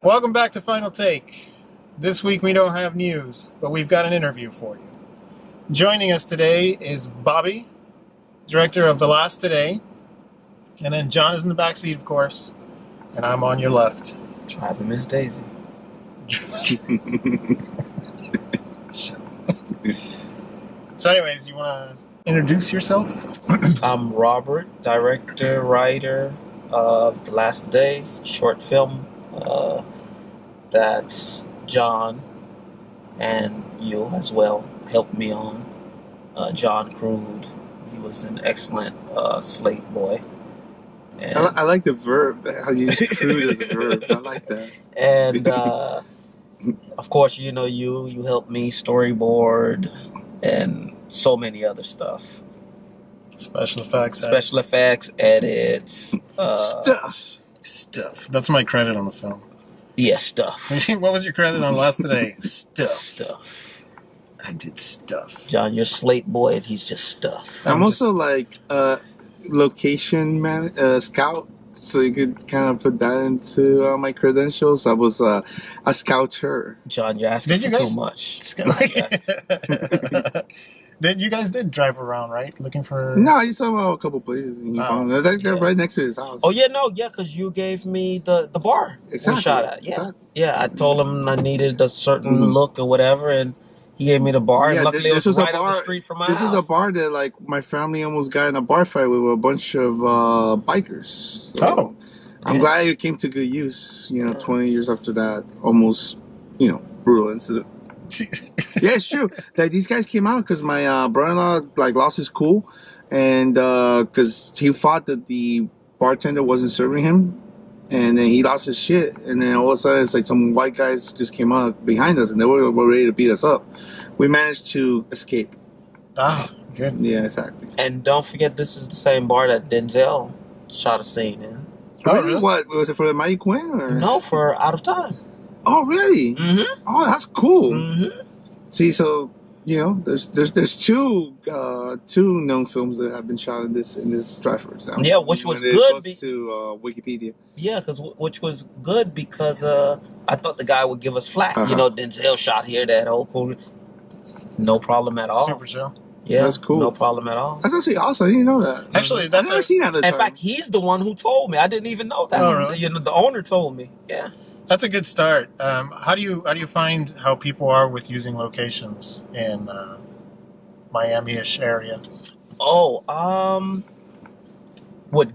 Welcome back to Final Take. This week we don't have news, but we've got an interview for you. Joining us today is Bobby, director of The Last Today, and then John is in the back seat, of course, and I'm on your left. Driving Miss Daisy. So anyways, you want to introduce yourself? I'm Robert, director, writer of The Last Day, short film. That's John and you as well helped me on. John Crude, he was an excellent slate boy. And, I like the verb, how you use crude as a verb. I like that. And of course, you helped me storyboard and so many other stuff. Special effects. Edits. Stuff. That's my credit on the film. Yeah, stuff. What was your credit on Last Today? Stuff. I did stuff. John, you're slate boy, and he's just stuff. I'm also like location scout, so you could kind of put that into my credentials. I was a scouter. John, you're asking for too much. You guys did drive around, right? Looking for... No, I saw a couple places and you found it. They're right next to his house. Oh, because you gave me the bar exactly. we shot at. Yeah. Exactly. Yeah, I told him I needed a certain look or whatever, and he gave me the bar. Yeah, and luckily, it was right up the street from my house. This is a bar that, like, my family almost got in a bar fight with a bunch of bikers. So I'm glad it came to good use, 20 years after that almost, brutal incident. Yeah, it's true. Like, these guys came out because my brother-in-law lost his cool, and because he thought that the bartender wasn't serving him, and then he lost his shit, and then all of a sudden it's like some white guys just came out behind us, and they were ready to beat us up. We managed to escape. Ah, good. Yeah, exactly. And don't forget, this is the same bar that Denzel shot a scene in. Oh, really? What was it, for the Mighty Quinn or no? For Out of Time. Oh, really? Mm-hmm. Oh, that's cool. Mm-hmm. See, so there's two known films that have been shot in this Stratford. Yeah, which was good. To Wikipedia. Yeah, which was good because I thought the guy would give us flack. Denzel shot here, that whole cool. No problem at all. Super chill. Yeah, that's cool. No problem at all. That's actually awesome. I didn't know that. Actually, I've never seen that. In fact, he's the one who told me. I didn't even know that. Oh, really? The owner told me. Yeah. That's a good start. How do you find how people are with using locations in Miami-ish area?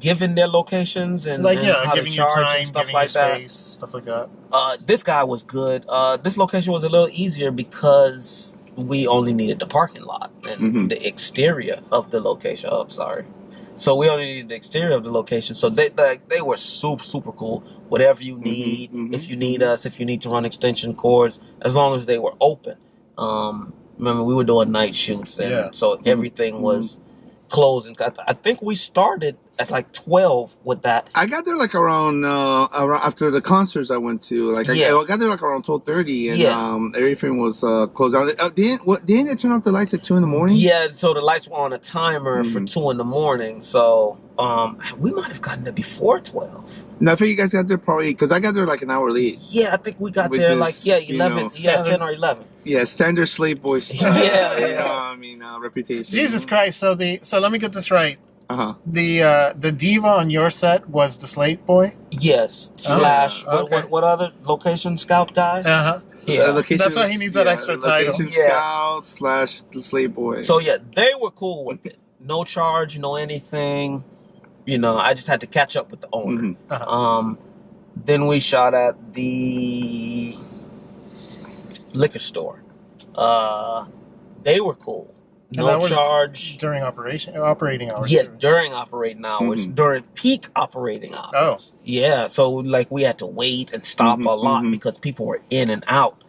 Given their locations and how giving to charge you time, and stuff giving like you space, stuff like that. This guy was good. This location was a little easier because we only needed the parking lot and the exterior of the location. Oh, I'm sorry. So we only needed the exterior of the location. So they were super cool. Whatever you need, if you need us, if you need to run extension cords, as long as they were open. Remember, we were doing night shoots, and so everything was closing. I think we started at 12 with that. I got there around after the concerts I went to. I got there around 12:30, and everything was closed down. Didn't they turn off the lights at 2 a.m? Yeah, so the lights were on a timer for 2 a.m. So we might have gotten there before 12. No, I think you guys got there probably because I got there an hour late. Yeah, I think we got there 11. 10 or 11. Yeah, standard slave boy style. Reputation. Jesus Christ! So let me get this right. The diva on your set was the slate boy. Yes. Slash. What other location scout guy? Yeah, that's why he needs that extra title. Location scout / slave boy. So they were cool with it. No charge, no anything. I just had to catch up with the owner. Then we shot at the liquor store. They were cool. No charge. During operating hours? Yes, during operating hours. During peak operating hours. Oh. Yeah, so we had to wait and stop a lot because people were in and out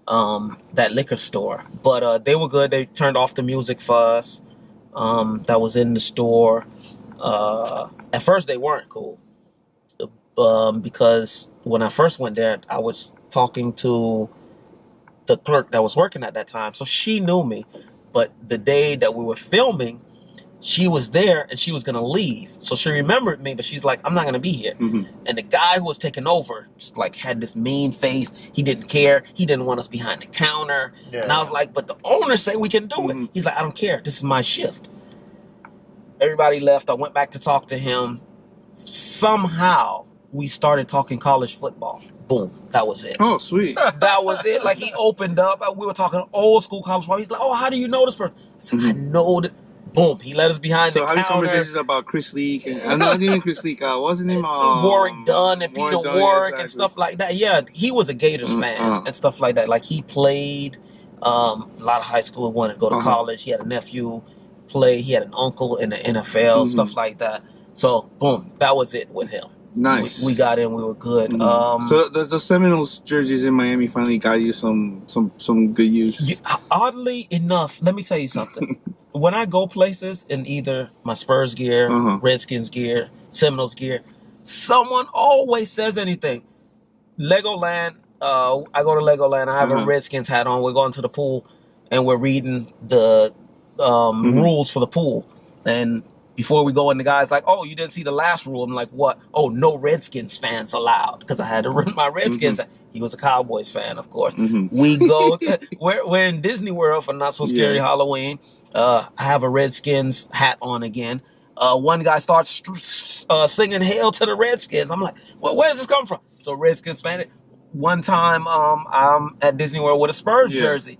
that liquor store. But they were good. They turned off the music for us that was in the store. At first, they weren't cool. Because when I first went there, I was talking to the clerk that was working at that time. So she knew me. But the day that we were filming, she was there and she was gonna leave. So she remembered me, but she's like, I'm not gonna be here. And the guy who was taking over just like had this mean face. He didn't care. He didn't want us behind the counter. And I was like, but the owner said we can do it. He's like, I don't care. This is my shift. Everybody left. I went back to talk to him. Somehow we started talking college football. Boom. That was it. Oh, sweet. That was it. Like, he opened up. We were talking old school college football. He's like, oh, how do you know this person? I said, I know that. Boom. He let us behind the counter. So having conversations about Chris Leak. And not even Chris Leak. Wasn't him? Warwick Dunn and Peter Warwick exactly. and stuff like that. Yeah, he was a Gators fan and stuff like that. Like, he played a lot of high school, wanted to go to college. He had a nephew play. He had an uncle in the NFL, stuff like that. So, boom. That was it with him. Nice. We got in. We were good. So the Seminoles jerseys in Miami finally got you some good use. Oddly enough, let me tell you something. When I go places in either my Spurs gear, Redskins gear, Seminoles gear, someone always says anything. Legoland. I go to Legoland. I have a Redskins hat on. We're going to the pool, and we're reading the rules for the pool. And before we go in, the guy's like, oh, you didn't see the last rule. I'm like, what? Oh, no Redskins fans allowed. Because I had to run my Redskins. He was a Cowboys fan, of course. We go, we're in Disney World for Not So Scary Halloween. I have a Redskins hat on again. One guy starts singing Hail to the Redskins. I'm like, well, where does this come from? So Redskins fan. One time I'm at Disney World with a Spurs jersey.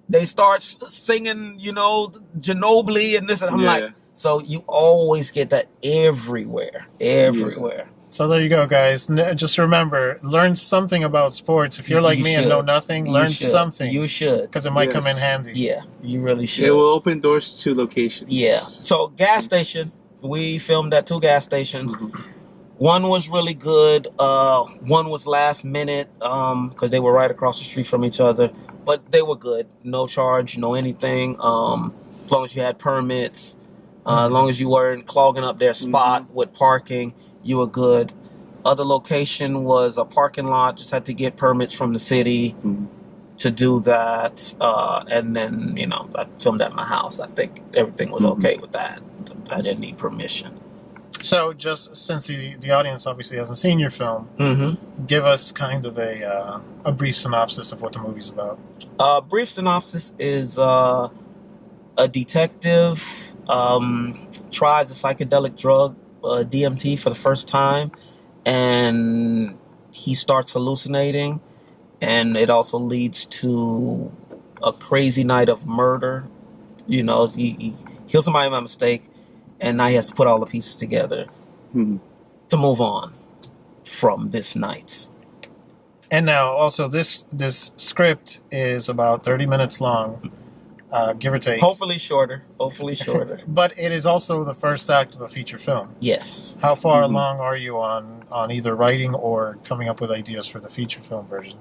They start singing, Ginobili and this. And I'm like, so you always get that everywhere. So there you go, guys. Just remember, learn something about sports. If you're like me and know nothing, learn something. You should. Because it might come in handy. Yeah, you really should. It will open doors to locations. Yeah. So gas station. We filmed at 2 gas stations. One was really good. One was last minute because they were right across the street from each other. But they were good. No charge, no anything. As long as you had permits. As long as you weren't clogging up their spot with parking, you were good. Other location was a parking lot. Just had to get permits from the city to do that. And then, I filmed at my house. I think everything was okay with that. I didn't need permission. So just since the audience obviously hasn't seen your film, give us kind of a brief synopsis of what the movie's about. Brief synopsis is a detective tries a psychedelic drug, DMT, for the first time, and he starts hallucinating, and it also leads to a crazy night of murder. He kills somebody by mistake, and now he has to put all the pieces together to move on from this night. And now also this script is about 30 minutes long. Give or take. Hopefully shorter. But it is also the first act of a feature film. Yes. How far along are you on either writing or coming up with ideas for the feature film version?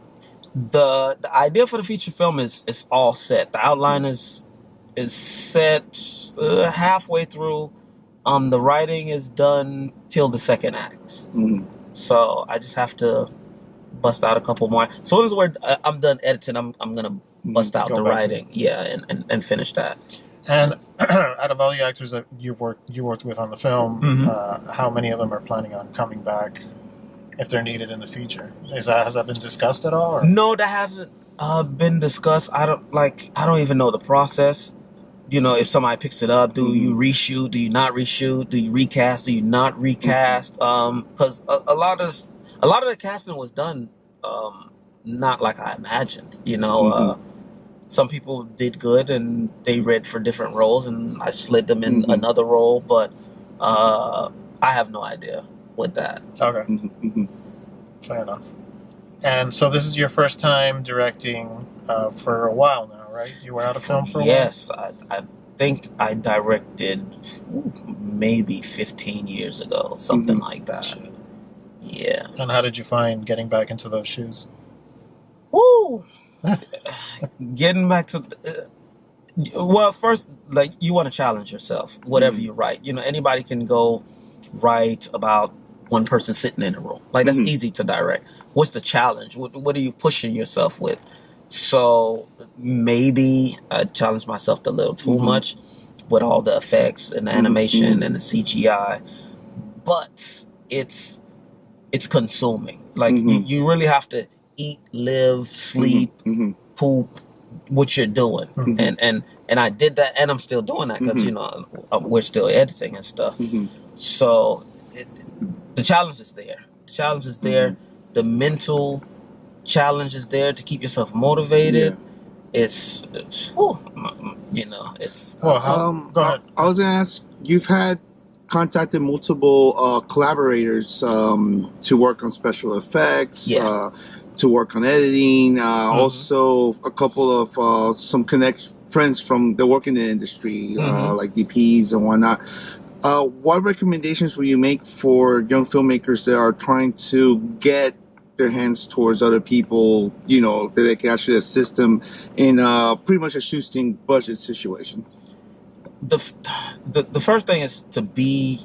The idea for the feature film is all set. The outline is set halfway through. The writing is done till the second act. So I just have to bust out a couple more. As soon as I'm done editing, I'm gonna bust out the writing, and finish that. And out of all the actors that you worked with on the film, how many of them are planning on coming back if they're needed in the future? Has that been discussed at all? Or? No, that hasn't been discussed. I don't even know the process. If somebody picks it up, do you reshoot? Do you not reshoot? Do you recast? Do you not recast? Because a lot of the casting was done not like I imagined. Some people did good and they read for different roles, and I slid them in another role, but I have no idea with that. Okay. Fair enough. And so this is your first time directing for a while now, right? You were out of film for a while? Yes, I think I directed maybe 15 years ago, something like that. Shit. Yeah. And how did you find getting back into those shoes? Woo! Getting back to... well, first, you want to challenge yourself, whatever you write. Anybody can go write about one person sitting in a room. That's easy to direct. What's the challenge? What are you pushing yourself with? So maybe I challenged myself a little too much. with all the effects and the animation and the CGI, but it's consuming. Like you really have to eat, live, sleep, poop, what you're doing, and I did that, and I'm still doing that because we're still editing and stuff. So the challenge is there. The challenge is there. The mental challenge is there to keep yourself motivated. It's whew, it's. Well, go ahead. I was gonna ask. You've had contacted multiple collaborators to work on special effects, to work on editing. Also, a couple of some friends from that work in the industry, like DPs and whatnot. What recommendations will you make for young filmmakers that are trying to get their hands towards other people, that they can actually assist them in pretty much a shoestring budget situation? The first thing is to be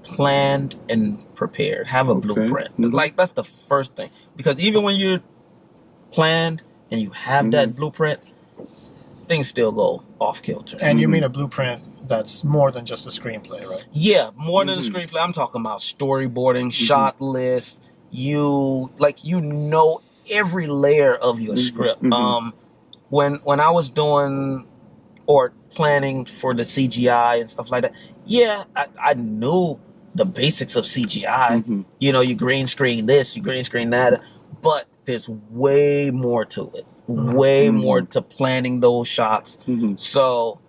planned and prepared. Have a blueprint. Like, that's the first thing. Because even when you're planned and you have that blueprint, things still go off kilter. And you mean a blueprint that's more than just a screenplay, right? Yeah, more than a screenplay. I'm talking about storyboarding, shot lists. You know every layer of your script. When I was doing or planning for the CGI and stuff like that, I knew the basics of CGI. You green screen this, you green screen that, but there's way more to it. Way more to planning those shots. So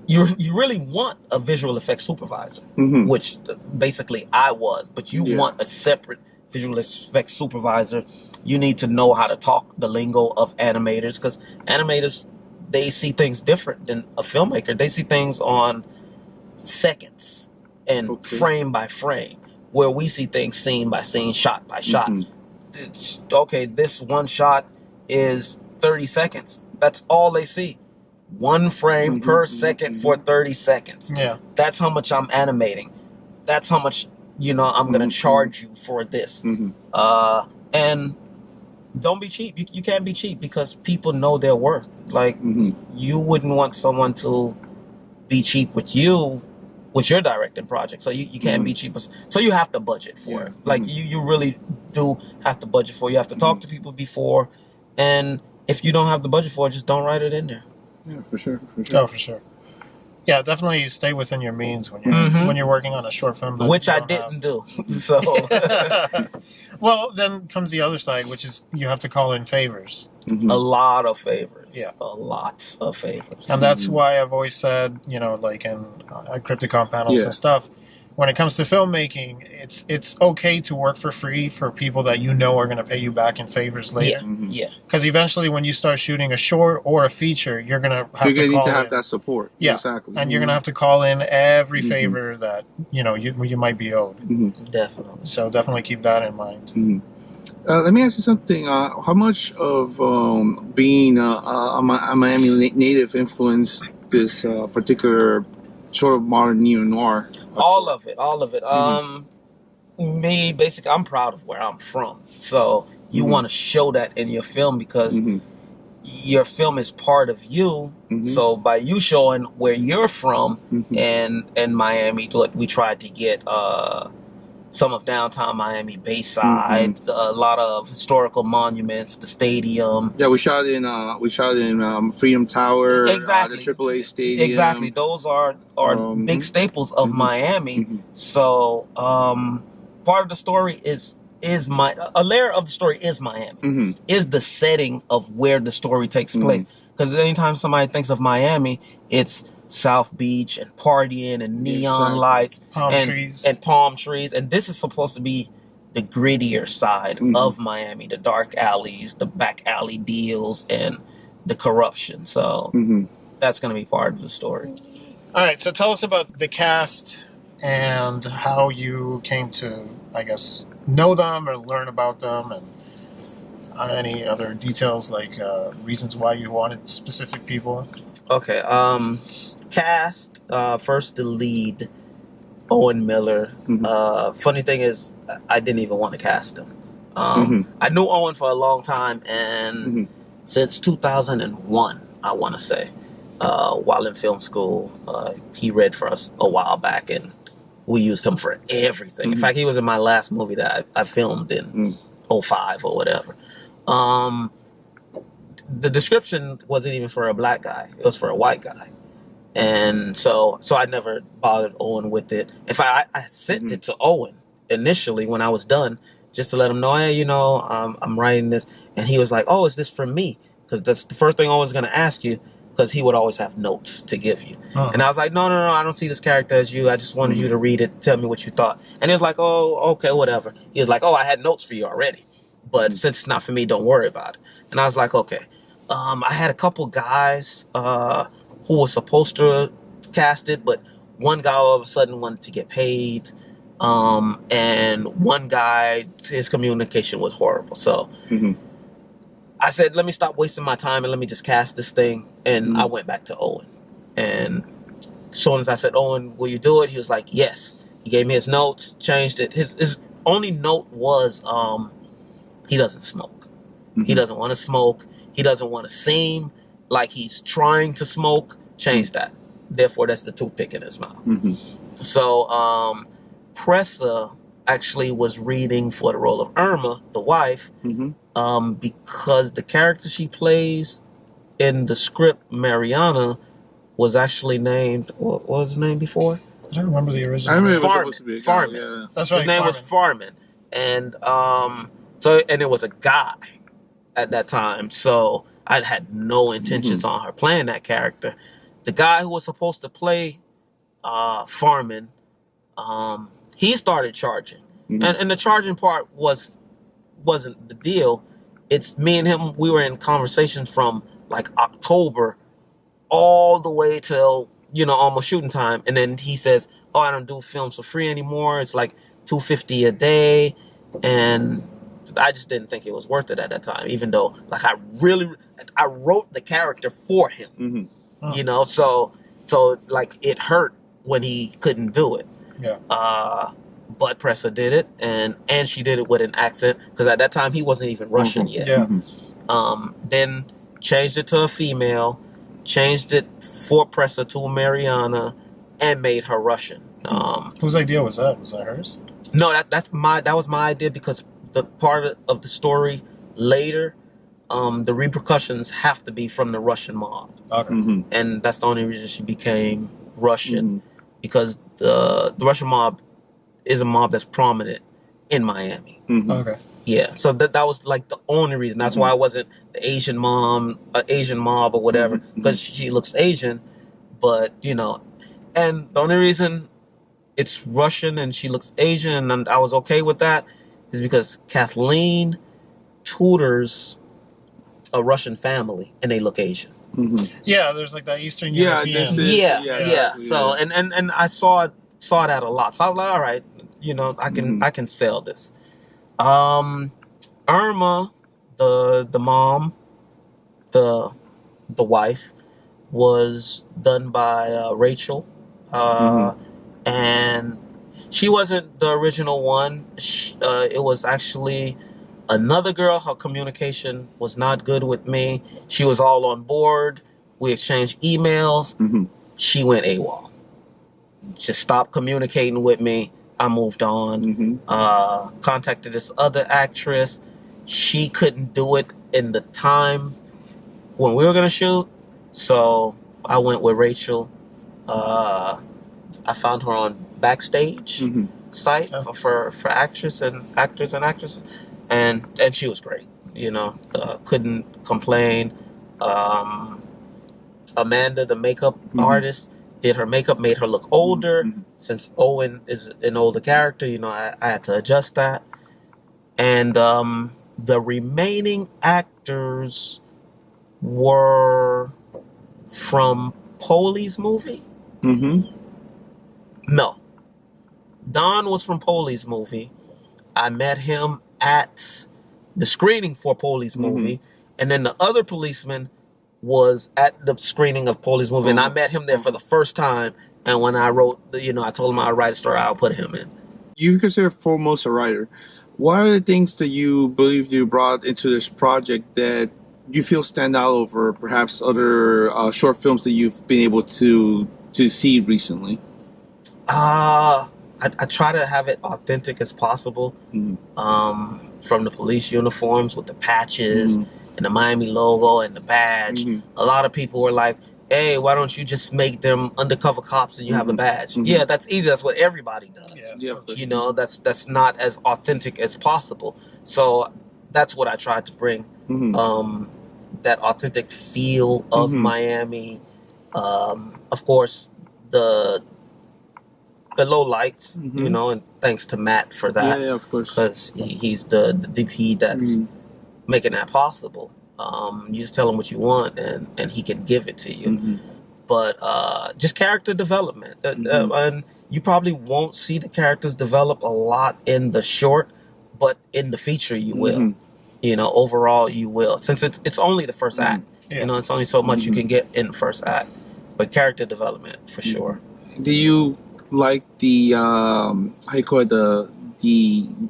you really want a visual effects supervisor, which basically I was, but you want a separate visual effects supervisor. You need to know how to talk the lingo of animators, because animators, they see things different than a filmmaker. They see things on seconds and frame by frame, where we see things scene by scene, shot by shot. It's, this one shot is 30 seconds. That's all they see. One frame per second for 30 seconds. Yeah. That's how much I'm animating. That's how much, I'm going to charge you for this. And don't be cheap. You can't be cheap, because people know their worth. Like, you wouldn't want someone to be cheap with you, with your directing project. So you can't be cheap. So you have to budget for it. Like, you really do have to budget for it. You have to talk to people before. And if you don't have the budget for it, just don't write it in there. Yeah, for sure. Oh, for sure. Yeah, definitely stay within your means when you're working on a short film. Which I didn't do. So, well, then comes the other side, which is you have to call in favors. A lot of favors. Yeah, a lot of favors. And that's why I've always said, like in Crypticon panels and stuff, when it comes to filmmaking, it's okay to work for free for people that are going to pay you back in favors later. Yeah. Because eventually, when you start shooting a short or a feature, you're going to have to need to have that support. Yeah, exactly. And you're going to have to call in every favor that you might be owed. Definitely. So definitely keep that in mind. Let me ask you something. How much of being a Miami native influenced this particular sort of modern neo-noir? All of it. Me, basically, I'm proud of where I'm from. So you want to show that in your film, because your film is part of you. So by you showing where you're from and Miami, we tried to get some of downtown Miami, Bayside, a lot of historical monuments, the stadium. Yeah, we shot in Freedom Tower, exactly, the AAA stadium. Exactly, those are big staples of Miami. So part of the story is a layer of the story is Miami, is the setting of where the story takes place. Because anytime somebody thinks of Miami, it's South Beach and partying and neon lights and palm trees. And this is supposed to be the grittier side of Miami, the dark alleys, the back alley deals, and the corruption. So that's going to be part of the story. All right. So tell us about the cast and how you came to, I guess, know them or learn about them, and any other details, like reasons why you wanted specific people. Okay. Cast, first the lead, Owen Miller. Funny thing is, I didn't even want to cast him. I knew Owen for a long time, and since 2001, I want to say. while in film school. He read for us a while back, and we used him for everything. In fact, he was in my last movie that I filmed in '05 or whatever. The description wasn't even for a black guy. It was for a white guy. And so I never bothered Owen with it. In fact, I sent it to Owen initially when I was done, just to let him know, hey, I'm writing this. And he was like, oh, is this for me? Because that's the first thing Owen's going to ask you, because he would always have notes to give you. And I was like, no, I don't see this character as you. I just wanted you to read it, tell me what you thought. And he was like, oh, okay, whatever. He was like, oh, I had notes for you already. But since it's not for me, don't worry about it. And I was like, okay. I had a couple guys who was supposed to cast it, but one guy all of a sudden wanted to get paid. And one guy, his communication was horrible. So I said, let me stop wasting my time and let me just cast this thing. And I went back to Owen. And as soon as I said, Owen, will you do it? He was like, yes. He gave me his notes, changed it. His only note was he doesn't smoke. He doesn't want to smoke. He doesn't want to seem like he's trying to smoke. Change that. Therefore, that's the toothpick in his mouth. So Pressa actually was reading for the role of Irma, the wife, because the character she plays in the script, Mariana, was actually named, what was his name before? I don't remember the original. I remember it was Farman. supposed to be a guy, Farman. yeah. That's right. His name was Farman. And and it was a guy at that time. So I had no intentions on her playing that character. The guy who was supposed to play Farman, he started charging. And the charging part wasn't the deal. It's me and him, we were in conversations from like October all the way till, almost shooting time. And then he says, oh, I don't do films for free anymore. It's like $250 a day. And I just didn't think it was worth it at that time, even though like I wrote the character for him, so like it hurt when he couldn't do it. Yeah. But Pressa did it, and she did it with an accent, because at that time he wasn't even Russian yet. Yeah. Then changed it to a female, changed it for Pressa to Mariana, and made her Russian. Whose idea was that? Was that hers? No, that was my idea, because the part of the story later, the repercussions have to be from the Russian mob. Okay. And that's the only reason she became Russian, because the Russian mob is a mob that's prominent in Miami. Okay. Yeah, so that was like the only reason. That's why I wasn't the Asian mob or whatever, because she looks Asian, but and the only reason it's Russian and she looks Asian and I was okay with that is because Kathleen tutors a Russian family and they look Asian. Yeah, there's like that Eastern European. So and I saw that a lot. So I was like, all right, I can sell this. Irma, the mom, the wife, was done by Rachel, and she wasn't the original one. It was actually another girl. Her communication was not good with me. She was all on board. We exchanged emails. She went AWOL. Just stopped communicating with me. I moved on. Contacted this other actress. She couldn't do it in the time when we were going to shoot. So I went with Rachel. I found her on Backstage site for actors and actresses. And she was great. Couldn't complain. Amanda, the makeup artist, did her makeup, made her look older. Since Owen is an older character, I had to adjust that. And the remaining actors were from Poli's movie. No. Don was from Poli's movie. I met him at the screening for Poli's movie. And then the other policeman was at the screening of Poli's movie, and I met him there for the first time. And when I wrote, I told him I'd write a story, I'll put him in. You consider foremost a writer. What are the things that you believe you brought into this project that you feel stand out over perhaps other short films that you've been able to see recently? I try to have it authentic as possible. From the police uniforms with the patches and the Miami logo and the badge. A lot of people were like, hey, why don't you just make them undercover cops and you have a badge? Yeah, that's easy. That's what everybody does. Yeah, you know, that's not as authentic as possible. So that's what I tried to bring. That authentic feel of Miami. Of course, the low lights, you know, and thanks to Matt for that. Yeah, of course. Because he's the DP that's making that possible. You just tell him what you want and he can give it to you. But just character development. And you probably won't see the characters develop a lot in the short, but in the feature you will. You know, overall you will. Since it's only the first act. You know, it's only so much you can get in the first act. But character development, for sure. Do you like the how you call it, the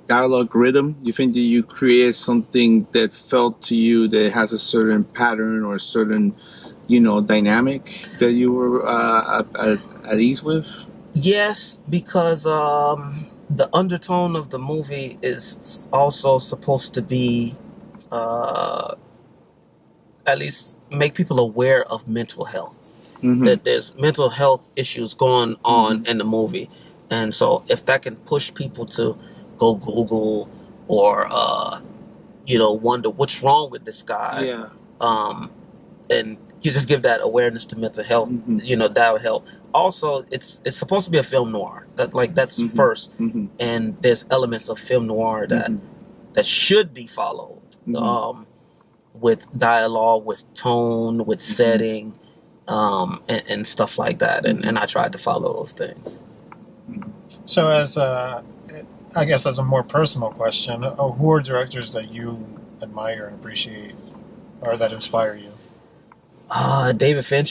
dialogue rhythm? Do you think that you created something that felt to you that has a certain pattern or a certain, you know, dynamic that you were at ease with? Yes, because the undertone of the movie is also supposed to be at least make people aware of mental health. That there's mental health issues going on in the movie. And so if that can push people to go Google or, you know, wonder what's wrong with this guy. And you just give that awareness to mental health, you know, that would help. Also, it's supposed to be a film noir. That's first. And there's elements of film noir that should be followed. With dialogue, with tone, with setting. And stuff like that, and I tried to follow those things. So, as I guess as a more personal question, who are directors that you admire and appreciate, or that inspire you? David Fincher.